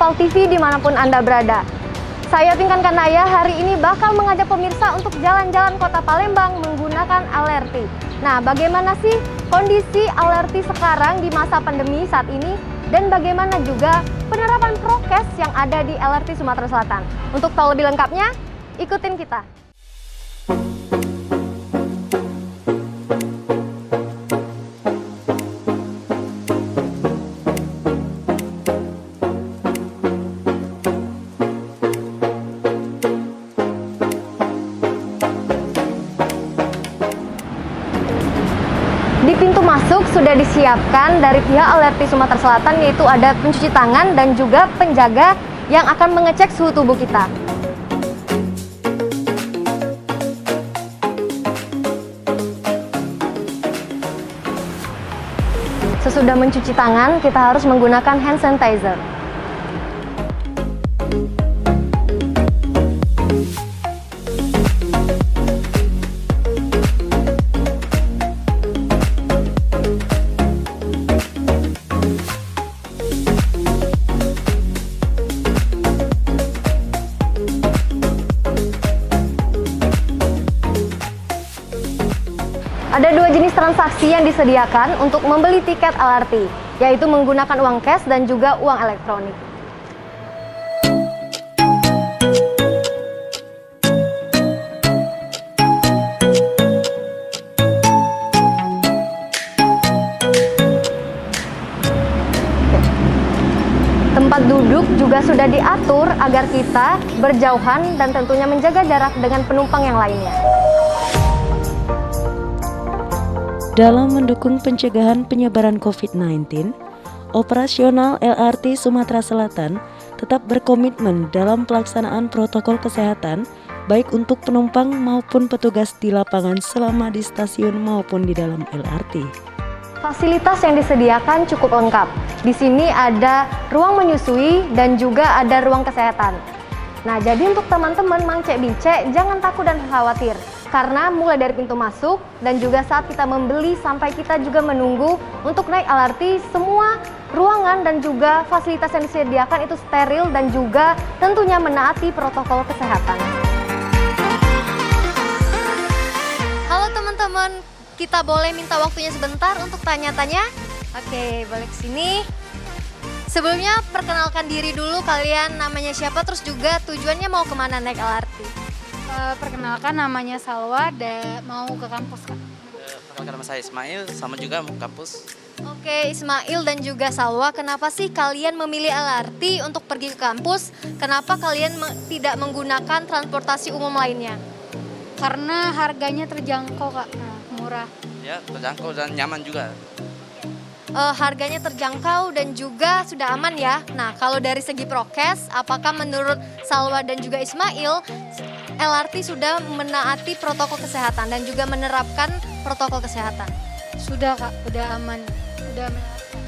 Aspal TV dimanapun Anda berada. Saya Pinkan Kanaya hari ini bakal mengajak pemirsa untuk jalan-jalan kota Palembang menggunakan LRT. Nah, bagaimana sih kondisi LRT sekarang di masa pandemi saat ini? Dan bagaimana juga penerapan prokes yang ada di LRT Sumatera Selatan? Untuk tahu lebih lengkapnya, ikutin kita. Di pintu masuk sudah disiapkan dari pihak LRT Sumatera Selatan, yaitu ada pencuci tangan dan juga penjaga yang akan mengecek suhu tubuh kita. Sesudah mencuci tangan, kita harus menggunakan hand sanitizer. Ada dua jenis transaksi yang disediakan untuk membeli tiket LRT, yaitu menggunakan uang cash dan juga uang elektronik. Tempat duduk juga sudah diatur agar kita berjauhan dan tentunya menjaga jarak dengan penumpang yang lainnya. Dalam mendukung pencegahan penyebaran COVID-19, operasional LRT Sumatera Selatan tetap berkomitmen dalam pelaksanaan protokol kesehatan baik untuk penumpang maupun petugas di lapangan selama di stasiun maupun di dalam LRT. Fasilitas yang disediakan cukup lengkap. Di sini ada ruang menyusui dan juga ada ruang kesehatan. Nah, jadi untuk teman-teman Mang Cek Bicek jangan takut dan khawatir. Karena mulai dari pintu masuk dan juga saat kita membeli sampai kita juga menunggu untuk naik LRT, semua ruangan dan juga fasilitas yang disediakan itu steril dan juga tentunya menaati protokol kesehatan. Halo teman-teman, kita boleh minta waktunya sebentar untuk tanya-tanya? Oke, balik ke sini. Sebelumnya perkenalkan diri dulu, kalian namanya siapa, terus juga tujuannya mau kemana naik LRT? Perkenalkan, namanya Salwa, mau ke kampus, Kak. Perkenalkan, nama saya Ismail, sama juga mau ke kampus. Oke, Ismail dan juga Salwa, kenapa sih kalian memilih LRT untuk pergi ke kampus? Kenapa kalian tidak menggunakan transportasi umum lainnya? Karena harganya terjangkau, Kak. Nah, murah. Ya, terjangkau dan nyaman juga. Harganya terjangkau dan juga sudah aman ya. Nah, kalau dari segi prokes, apakah menurut Salwa dan juga Ismail, LRT sudah menaati protokol kesehatan dan juga menerapkan protokol kesehatan? Sudah, Kak, udah aman. Udah menerapkan.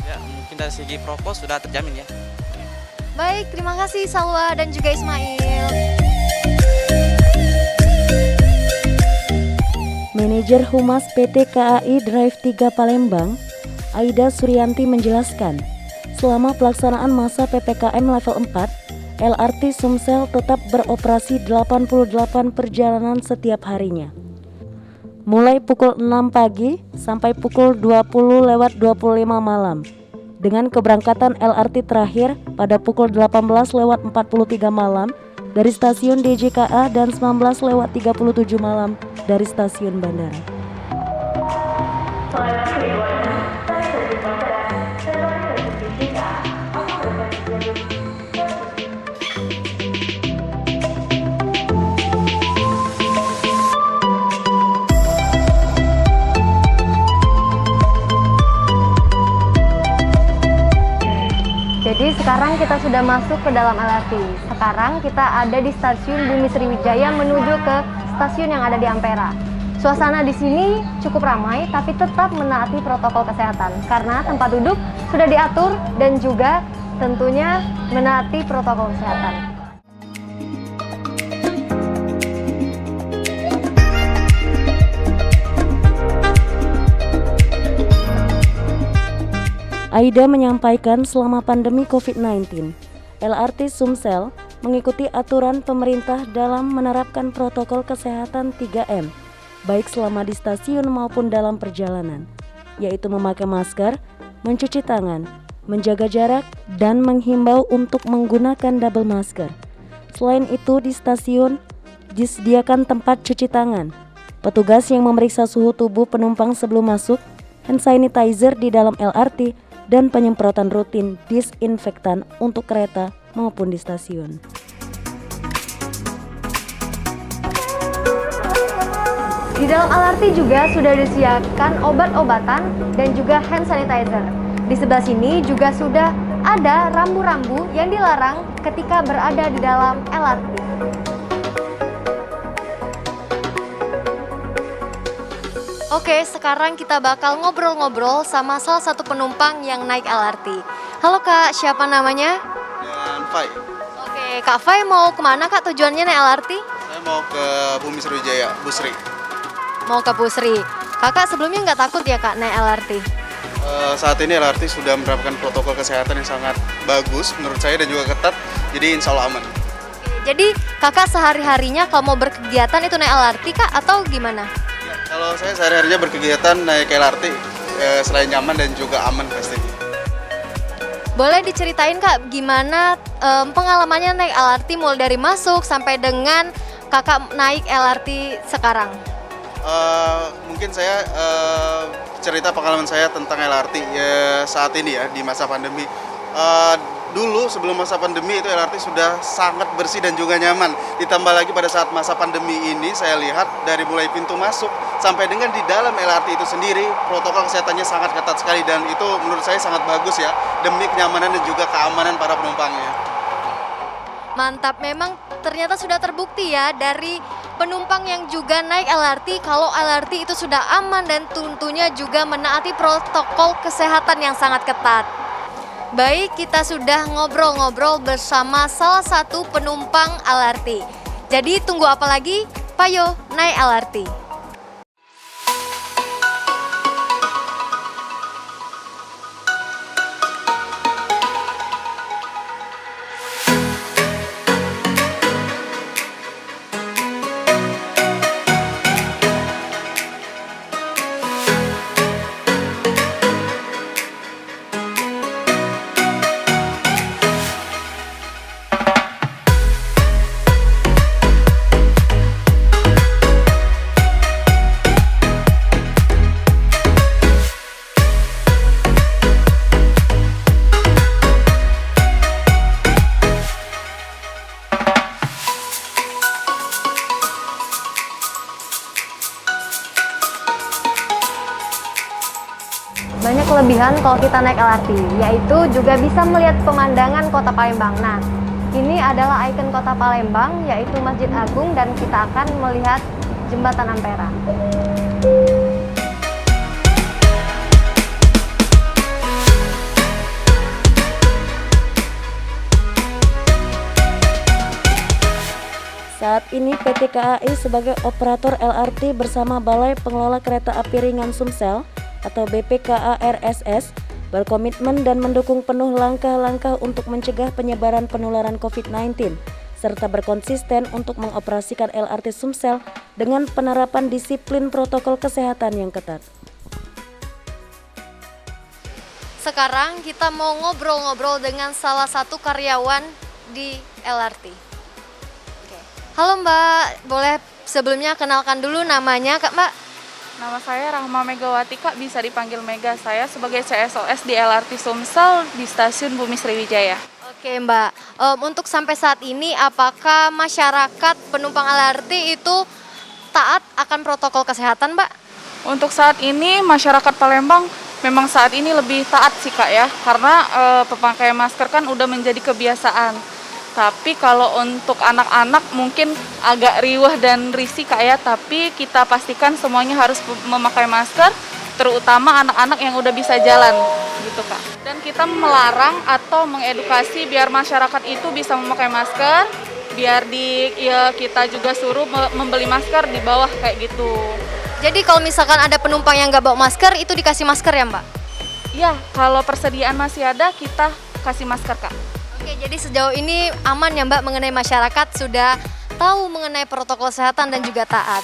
Ya, mungkin dari segi prokes sudah terjamin ya. Baik, terima kasih Salwa dan juga Ismail. Manajer Humas PT KAI Drive 3 Palembang, Aida Suryanti menjelaskan, selama pelaksanaan masa PPKM level 4, LRT Sumsel tetap beroperasi 88 perjalanan setiap harinya. Mulai pukul 6 pagi sampai pukul 20:25 malam. Dengan keberangkatan LRT terakhir pada pukul 18:43 malam dari stasiun DJKA dan 19:37 malam dari stasiun bandara. Jadi sekarang kita sudah masuk ke dalam LRT. Sekarang kita ada di stasiun Bumi Sriwijaya menuju ke stasiun yang ada di Ampera. Suasana di sini cukup ramai tapi tetap menaati protokol kesehatan karena tempat duduk sudah diatur dan juga tentunya menaati protokol kesehatan. Aida menyampaikan selama pandemi COVID-19, LRT Sumsel mengikuti aturan pemerintah dalam menerapkan protokol kesehatan 3M, baik selama di stasiun maupun dalam perjalanan, yaitu memakai masker, mencuci tangan, menjaga jarak, dan menghimbau untuk menggunakan double masker. Selain itu, di stasiun disediakan tempat cuci tangan, petugas yang memeriksa suhu tubuh penumpang sebelum masuk, hand sanitizer di dalam LRT, dan penyemprotan rutin disinfektan untuk kereta maupun di stasiun. Di dalam LRT juga sudah disediakan obat-obatan dan juga hand sanitizer. Di sebelah sini juga sudah ada rambu-rambu yang dilarang ketika berada di dalam LRT. Oke, sekarang kita bakal ngobrol-ngobrol sama salah satu penumpang yang naik LRT. Halo Kak, siapa namanya? Dengan Fai. Oke, Kak Fai mau kemana Kak tujuannya naik LRT? Saya mau ke Bumi Sriwijaya, Busri. Mau ke Pusri. Kakak sebelumnya nggak takut ya Kak naik LRT? Saat ini LRT sudah menerapkan protokol kesehatan yang sangat bagus menurut saya dan juga ketat, jadi insya Allah aman. Oke, jadi kakak sehari-harinya kalau mau berkegiatan itu naik LRT Kak atau gimana? Ya, kalau saya sehari-harinya berkegiatan naik LRT, selain nyaman dan juga aman pasti. Boleh diceritain Kak gimana pengalamannya naik LRT mulai dari masuk sampai dengan kakak naik LRT sekarang? Mungkin saya cerita pengalaman saya tentang LRT saat ini ya di masa pandemi. Dulu sebelum masa pandemi itu LRT sudah sangat bersih dan juga nyaman. Ditambah lagi pada saat masa pandemi ini saya lihat dari mulai pintu masuk sampai dengan di dalam LRT itu sendiri protokol kesehatannya sangat ketat sekali dan itu menurut saya sangat bagus ya demi kenyamanan dan juga keamanan para penumpangnya. Mantap, memang ternyata sudah terbukti ya dari penumpang yang juga naik LRT kalau LRT itu sudah aman dan tentunya juga menaati protokol kesehatan yang sangat ketat. Baik, kita sudah ngobrol-ngobrol bersama salah satu penumpang LRT. Jadi tunggu apa lagi? Payo naik LRT. Banyak kelebihan kalau kita naik LRT, yaitu juga bisa melihat pemandangan kota Palembang. Nah, ini adalah ikon kota Palembang, yaitu Masjid Agung, dan kita akan melihat Jembatan Ampera. Saat ini PT KAI sebagai operator LRT bersama Balai Pengelola Kereta Api Ringan Sumsel atau BPKA-RSS berkomitmen dan mendukung penuh langkah-langkah untuk mencegah penyebaran penularan COVID-19 serta berkonsisten untuk mengoperasikan LRT Sumsel dengan penerapan disiplin protokol kesehatan yang ketat. Sekarang kita mau ngobrol-ngobrol dengan salah satu karyawan di LRT. Oke. Halo Mbak, boleh sebelumnya kenalkan dulu namanya Kak Mbak? Nama saya Rahma Megawati Kak, bisa dipanggil Mega. Saya sebagai CSOS di LRT Sumsel di Stasiun Bumi Sriwijaya. Oke Mbak, untuk sampai saat ini apakah masyarakat penumpang LRT itu taat akan protokol kesehatan Mbak? Untuk saat ini masyarakat Palembang memang saat ini lebih taat sih Kak ya, karena pemakaian masker kan udah menjadi kebiasaan. Tapi kalau untuk anak-anak mungkin agak riwah dan risih Kak ya, tapi kita pastikan semuanya harus memakai masker, terutama anak-anak yang udah bisa jalan gitu Kak. Dan kita melarang atau mengedukasi biar masyarakat itu bisa memakai masker, biar kita juga suruh membeli masker di bawah kayak gitu. Jadi kalau misalkan ada penumpang yang nggak bawa masker, itu dikasih masker ya Mbak? Iya, kalau persediaan masih ada kita kasih masker Kak. Oke, jadi sejauh ini aman ya Mbak mengenai masyarakat sudah tahu mengenai protokol kesehatan dan juga taat.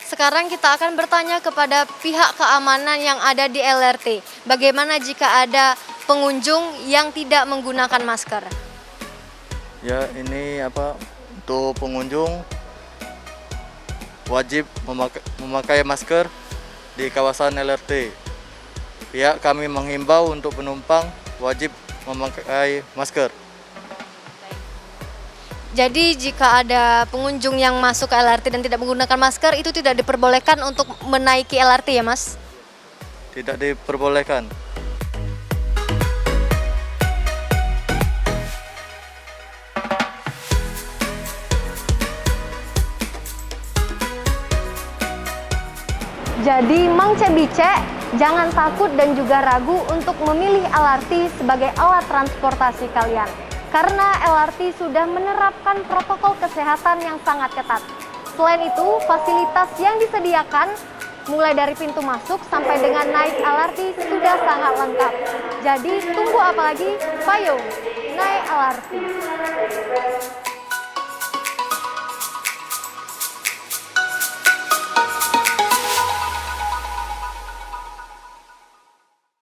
Sekarang kita akan bertanya kepada pihak keamanan yang ada di LRT. Bagaimana jika ada pengunjung yang tidak menggunakan masker? Ya, ini untuk pengunjung wajib memakai masker di kawasan LRT. Pihak kami menghimbau untuk penumpang wajib memakai masker. Jadi jika ada pengunjung yang masuk ke LRT dan tidak menggunakan masker itu tidak diperbolehkan untuk menaiki LRT ya Mas? Tidak diperbolehkan. Jadi Mang Cek Bicek, jangan takut dan juga ragu untuk memilih LRT sebagai alat transportasi kalian. Karena LRT sudah menerapkan protokol kesehatan yang sangat ketat. Selain itu, fasilitas yang disediakan mulai dari pintu masuk sampai dengan naik LRT sudah sangat lengkap. Jadi tunggu apa lagi? Payung, naik LRT.